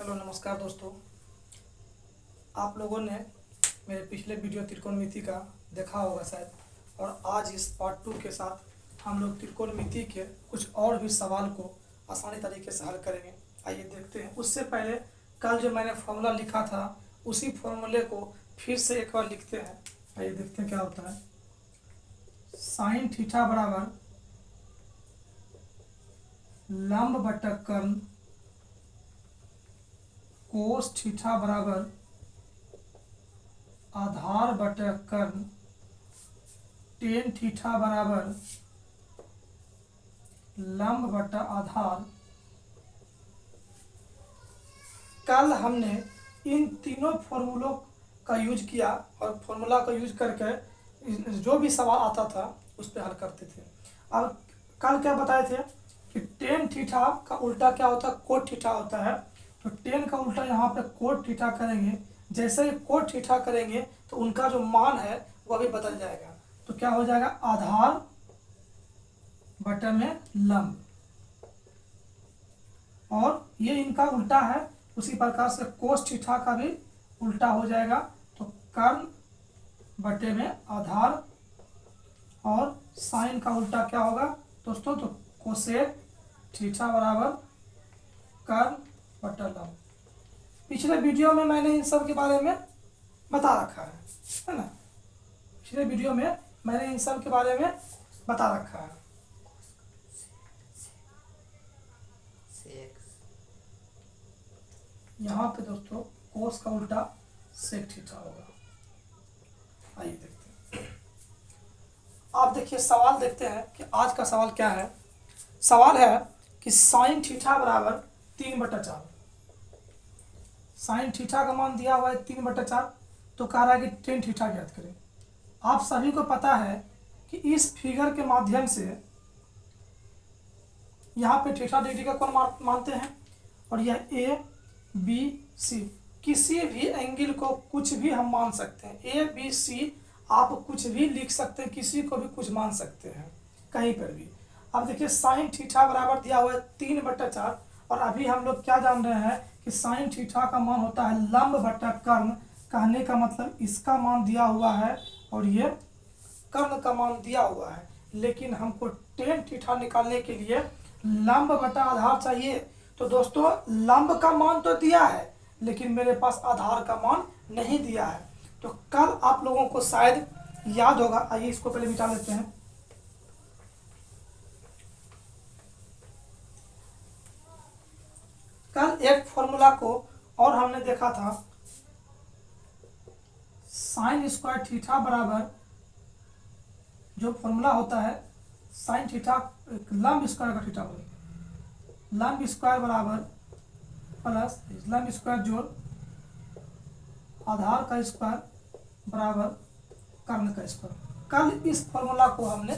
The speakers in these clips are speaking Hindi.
हेलो नमस्कार दोस्तों। आप लोगों ने मेरे पिछले वीडियो त्रिकोणमिति का देखा होगा शायद, और आज इस पार्ट 2 के साथ हम लोग त्रिकोणमिति के कुछ और भी सवाल को आसानी तरीके से हल करेंगे। आइए देखते हैं। उससे पहले कल जो मैंने फॉर्मूला लिखा था उसी फॉर्मूले को फिर से एक बार लिखते हैं। आइए देखते हैं क्या होता है। साइन थीटा बराबर लंब बटा कर्ण, कोस थीटा बराबर आधार बटा कर्ण, टेन थीटा बराबर लंब बटा आधार। कल हमने इन तीनों फॉर्मूलों का यूज किया और फॉर्मूला का यूज करके जो भी सवाल आता था उस पर हल करते थे। अब कल क्या बताए थे कि टेन थीटा का उल्टा क्या होता है, कोट थीटा होता है। तो टेन का उल्टा यहाँ पे कोट थीटा करेंगे। जैसे ही कोट थीटा करेंगे तो उनका जो मान है वह भी बदल जाएगा। तो क्या हो जाएगा, आधार बटे में लंब, और ये इनका उल्टा है। उसी प्रकार से कोस थीटा का भी उल्टा हो जाएगा। तो कर्ण बटे में आधार, और साइन का उल्टा क्या होगा दोस्तों, तो कोसेक थीटा बराबर कर्ण बटा लंब। पिछले वीडियो में मैंने इन सब के बारे में बता रखा है ना। पिछले वीडियो में मैंने इन सब के बारे में बता रखा है। यहाँ पे दोस्तों कोस का उल्टा सेक थीटा होगा। आइए देखते हैं। आप देखिए सवाल देखते हैं कि आज का सवाल क्या है। सवाल है कि साइन थीटा बराबर 3/4। साइन थीटा का मान दिया हुआ है 3/4। तो कह रहा है कि टेन थीटा ज्ञात करें। आप सभी को पता है कि इस फिगर के माध्यम से यहाँ पे थीटा डिग्री का कोण मानते हैं, और यह ए बी सी, किसी भी एंगल को कुछ भी हम मान सकते हैं। ए बी सी आप कुछ भी लिख सकते हैं, किसी को भी कुछ मान सकते हैं कहीं पर भी। अब देखिए साइन थीटा बराबर दिया हुआ है 3/4, और अभी हम लोग क्या जान रहे हैं कि साइन थीटा का मान होता है लंब बटा कर्ण। कहने का मतलब इसका मान दिया हुआ है और ये कर्ण का मान दिया हुआ है, लेकिन हमको टेन थीटा निकालने के लिए लंब बटा आधार चाहिए। तो दोस्तों लंब का मान तो दिया है, लेकिन मेरे पास आधार का मान नहीं दिया है। तो कल आप लोगों को शायद याद होगा। आइए इसको पहले मिटा लेते हैं। कल एक फॉर्मूला को और हमने देखा था, साइन स्क्वायर थीटा बराबर, जो फॉर्मूला होता है साइन थीटा लंब स्क्वायर का थीटा बराबर लंब स्क्वायर बराबर प्लस लंब स्क्वायर जोड़ आधार का स्क्वायर बराबर कर्ण का स्क्वायर। कल इस फॉर्मूला को हमने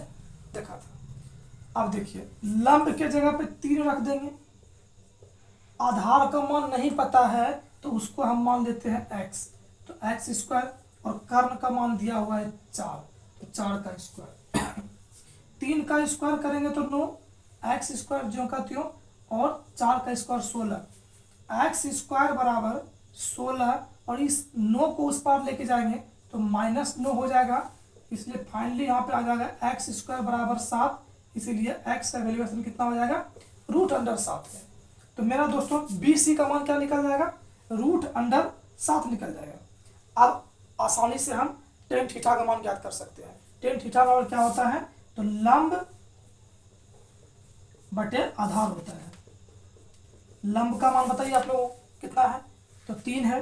देखा था। अब देखिए लंब के जगह पे 3 रख देंगे। आधार का मान नहीं पता है तो उसको हम मान लेते हैं x। तो x स्क्वायर, और कर्ण का मान दिया हुआ है 4, तो 4 का स्क्वायर। 3 का स्क्वायर करेंगे तो 9, x स्क्वायर ज्यों का त्यों, और 4 का स्क्वायर 16। x स्क्वायर बराबर 16, और इस 9 को उस पार लेके जाएंगे तो -9 हो जाएगा। इसलिए फाइनली यहाँ पे आ जाएगा x स्क्वायर बराबर 7। इसीलिए x का वैल्यूएशन कितना हो जाएगा, √7 है। तो मेरा दोस्तों BC का मान क्या निकल जाएगा, √7 निकल जाएगा। अब आसानी से हम टेन थीटा का मान ज्ञात कर सकते हैं। टेन थीटा बराबर क्या होता है, तो लंब बटे आधार होता है। लंब का मान बताइए आप लोगों को कितना है, तो 3 है,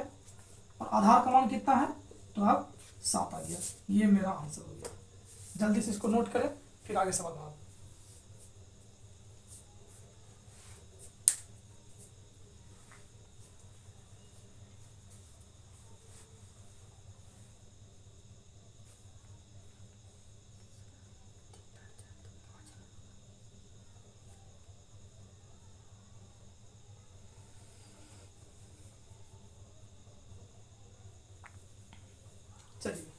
और आधार का मान कितना है, तो अब 7 आ गया। ये मेरा आंसर हो गया। जल्दी से इसको नोट करें, फिर आगे सवाल बनाओ। चलिए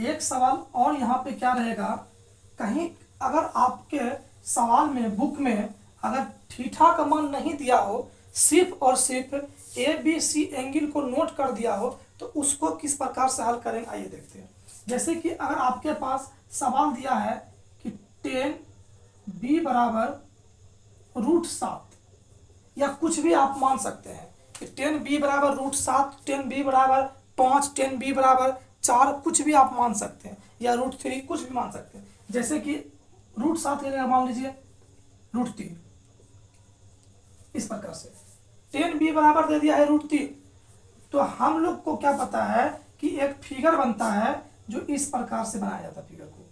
एक सवाल और यहाँ पे क्या रहेगा, कहीं अगर आपके सवाल में बुक में अगर थीटा का मान नहीं दिया हो, सिर्फ और सिर्फ ए बी सी एंगल को नोट कर दिया हो, तो उसको किस प्रकार से हल करेंगे आइए देखते हैं। जैसे कि अगर आपके पास सवाल दिया है कि टेन बी बराबर √7, या कुछ भी आप मान सकते हैं कि टेन बी बराबर √7, टेन बी बराबर 5, टेन बी बराबर 4, कुछ भी आप मान सकते हैं, या √3, कुछ भी मान सकते हैं। जैसे कि √7 की जगह मान लीजिए √3, इस प्रकार से टेन बी बराबर दे दिया है √3। तो हम लोग को क्या पता है कि एक फिगर बनता है जो इस प्रकार से बनाया जाता है फिगर को,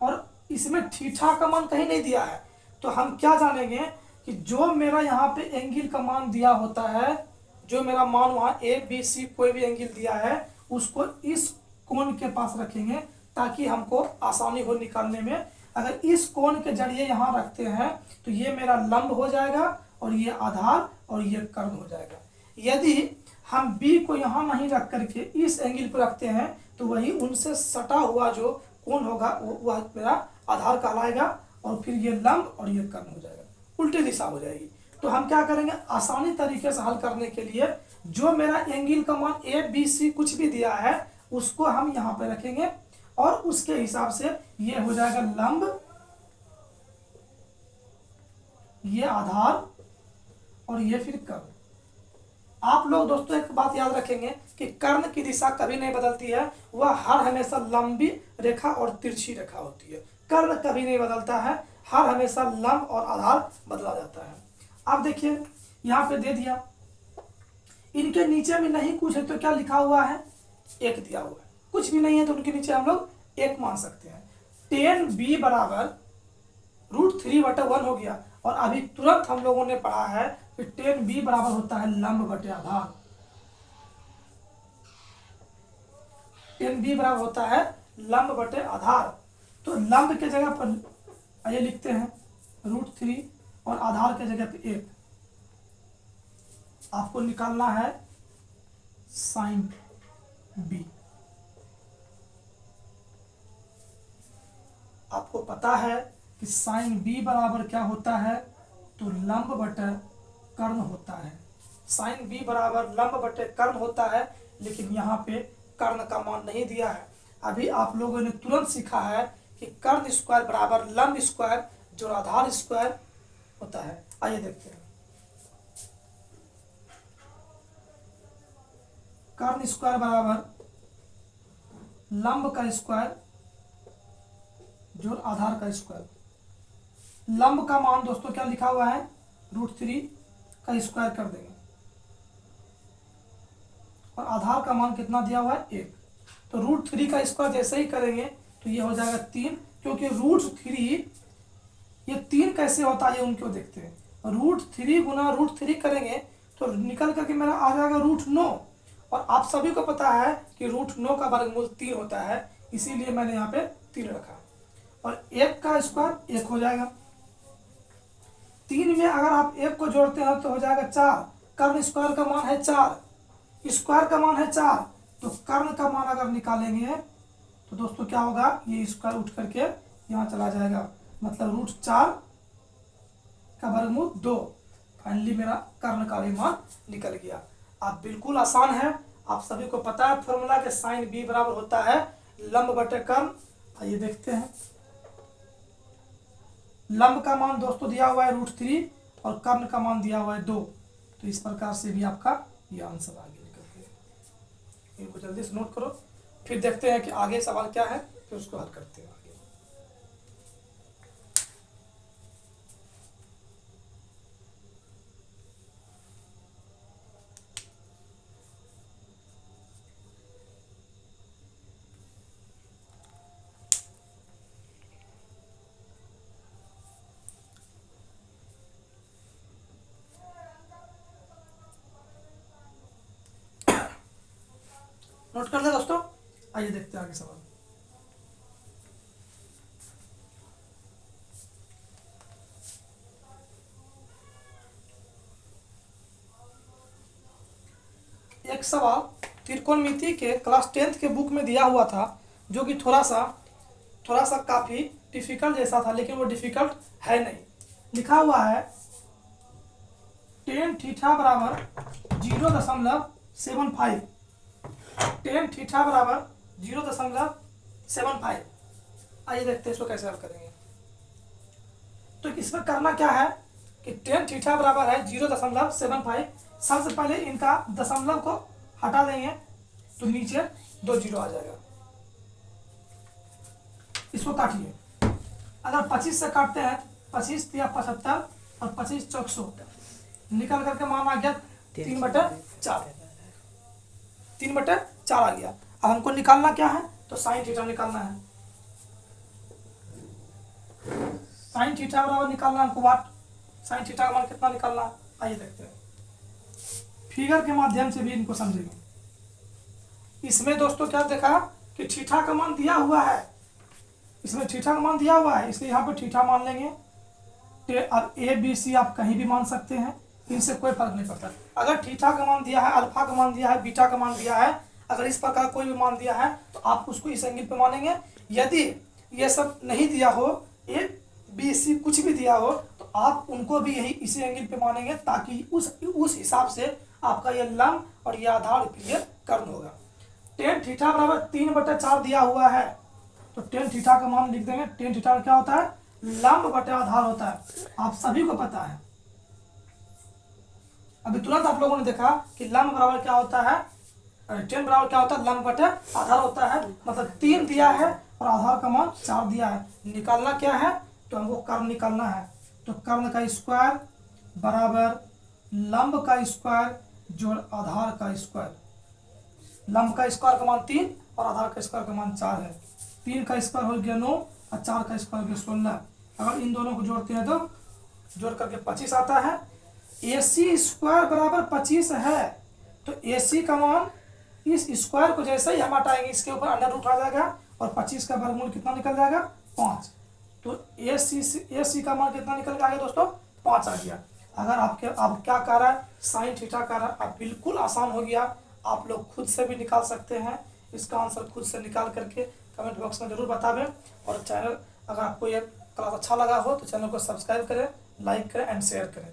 और इसमें थीटा का मान कहीं नहीं दिया है। तो हम क्या जानेंगे कि जो मेरा यहाँ पे एंगल का मान दिया होता है, जो मेरा मान वहाँ ए बी सी कोई भी एंगल दिया है, उसको इस कोण के पास रखेंगे ताकि हमको आसानी हो निकालने में। अगर इस कोण के जरिए यहाँ रखते हैं तो ये मेरा लंब हो जाएगा और ये आधार और ये कर्ण हो जाएगा। यदि हम बी को यहाँ नहीं रख करके इस एंगल पर रखते हैं तो वही उनसे सटा हुआ जो कोण होगा वह मेरा आधार कहलाएगा, और फिर ये लंब और ये कर्ण हो जाएगा, उल्टी दिशा हो जाएगी। तो हम क्या करेंगे, आसानी तरीके से हल करने के लिए जो मेरा एंगल का मान ए बी सी कुछ भी दिया है उसको हम यहाँ पे रखेंगे, और उसके हिसाब से ये हो जाएगा लंब, ये आधार और ये फिर कर्ण। आप लोग दोस्तों एक बात याद रखेंगे कि कर्ण की दिशा कभी नहीं बदलती है, वह हर हमेशा लंबी रेखा और तिरछी रेखा होती है। कर्ण कभी नहीं बदलता है, हर हमेशा लंब और आधार बदला जाता है। आप देखिए यहाँ पे दे दिया, इनके नीचे में नहीं कुछ है तो क्या लिखा हुआ है, 1 दिया हुआ है। कुछ भी नहीं है तो उनके नीचे हम लोग 1 मान सकते हैं। टेन बी बराबर √3/1 हो गया, और अभी तुरंत हम लोगों ने पढ़ा है कि टेन बी बराबर होता है लंब बटे आधार। टेन बी बराबर होता है लंब बटे आधार। तो लंब के जगह पर ये लिखते हैं √3 और आधार के जगह पे 1। आपको निकालना है साइन बी। आपको पता है कि साइन बी बराबर क्या होता है, तो लंब बटे कर्ण होता है। साइन बी बराबर लंब बटे कर्ण होता है, लेकिन यहाँ पे कर्ण का मान नहीं दिया है। अभी आप लोगों ने तुरंत सीखा है कि कर्ण स्क्वायर बराबर लंब स्क्वायर जो आधार स्क्वायर होता है। आइए देखते हैं, कर्ण स्क्वायर बराबर लंब का स्क्वायर जो आधार का स्क्वायर। लंब का मान दोस्तों क्या लिखा हुआ है, √3 का स्क्वायर कर देंगे, और आधार का मान कितना दिया हुआ है, 1। तो √3 का स्क्वायर जैसे ही करेंगे तो ये हो जाएगा 3, क्योंकि √3 ये 3 कैसे होता है उनको देखते हैं। √3 गुना √3 करेंगे तो निकल करके मेरा आ जाएगा √9, और आप सभी को पता है कि √9 का वर्गमूल 3 होता है, इसीलिए मैंने यहाँ पे 3 रखा। और 1 का स्क्वायर 1 हो जाएगा। 3 में अगर आप 1 को जोड़ते हैं तो हो जाएगा 4। कर्ण स्क्वायर का मान है 4, स्क्वायर का मान है 4, तो कर्ण का मान अगर निकालेंगे तो दोस्तों क्या होगा, ये स्क्वायर उठ करके यहाँ चला जाएगा, मतलब √4 का वर्गमूल 2। फाइनली मेरा कर्ण का भी मान निकल गया। आप बिल्कुल आसान है, आप सभी को पता है फॉर्मूला के साइन बी बराबर होता है लंब बटे कर्ण। आइए देखते हैं, लंब का मान दोस्तों दिया हुआ है √3 और कर्ण का मान दिया हुआ है 2। तो इस प्रकार से भी आपका ये आंसर आगे निकलते हैं। इनको जल्दी से नोट करो, फिर देखते हैं कि आगे सवाल क्या है, फिर उसको हल करते हैं आगे। नोट कर ले दोस्तों, आइए देखते हैं आगे सवाल। एक सवाल त्रिकोणमिति के क्लास 10th के बुक में दिया हुआ था, जो कि थोड़ा सा काफ़ी डिफ़िकल्ट जैसा था, लेकिन वो डिफ़िकल्ट है नहीं। लिखा हुआ है टेन थीटा बराबर 0.75, टेन थीटा बराबर 0.75। आइए देखते हैं इसको कैसे हल करेंगे। तो इसमें करना क्या है कि टेन थीटा बराबर है 0.75। सबसे पहले इनका दशमलव को हटा देंगे तो नीचे 2 जीरो आ जाएगा। इसको काटिए, अगर 25 से काटते हैं 25 या 75 और 25 चौक 100 निकल करके मान आ गया 3/4, 3/4 आ गया। अब हमको निकालना क्या है, तो साइन थीटा निकालना है। साइन थीटा बराबर निकालना है हमको वाट, साइन थीटा का मान कितना निकालना है, आइए देखते हैं। फिगर के माध्यम से भी इनको समझेंगे। इसमें दोस्तों क्या देखा कि थीटा का मान दिया हुआ है, इसमें थीटा का मान दिया हुआ है, इसलिए यहाँ पे थीटा मान लेंगे। अब ए बी सी आप कहीं भी मान सकते हैं, इनसे कोई फर्क नहीं पड़ता। अगर थीटा का मान दिया है, अल्फा का मान दिया है, बीटा का मान दिया है, अगर इस प्रकार कोई भी मान दिया है तो आप उसको इस एंगल पे मानेंगे। यदि ये सब नहीं दिया हो, ए बी सी कुछ भी दिया हो, तो आप उनको भी यही इसी एंगल पे मानेंगे, ताकि उस हिसाब से आपका ये लंब और ये आधार क्लियर कर्ण होगा। टेन थीटा बराबर 3/4 दिया हुआ है, तो टेन थीटा का मान लिख देंगे। टेन थीटा क्या होता है, लंब बटे आधार होता है, आप सभी को पता है। अभी तुरंत आप लोगों ने देखा कि लंब बराबर क्या होता है, टेन बराबर क्या होता है, लंब बटे आधार होता है। मतलब 3 दिया है और आधार का मान 4 दिया है। निकालना क्या है, तो हमको कर्ण निकालना है। तो कर्ण का स्क्वायर बराबर लंब का स्क्वायर जोड़ आधार का स्क्वायर। लंब का स्क्वायर का मान 3 और आधार का स्क्वायर का मान 4 है। 3 का स्क्वायर हो गया 9 और 4 का स्क्वायर हो गया 16। अगर इन दोनों को जोड़ते हैं तो जोड़ करके 25 आता है। AC स्क्वायर बराबर 25 है, तो AC का मान इस स्क्वायर को जैसे ही हम हटाएंगे इसके ऊपर अंडर रूट आ जाएगा और 25 का वर्गमूल कितना निकल जाएगा, 5। तो AC का मान कितना निकल गया दोस्तों, 5 आ गया। अगर आप क्या कर रहा है, साइन थीटा कर रहा है, आप बिल्कुल आसान हो गया। आप लोग खुद से भी निकाल सकते हैं, इसका आंसर खुद से निकाल करके कमेंट बॉक्स में जरूर बतावें। और चैनल, अगर आपको ये क्लास अच्छा लगा हो तो चैनल को सब्सक्राइब करें, लाइक करें एंड शेयर करें।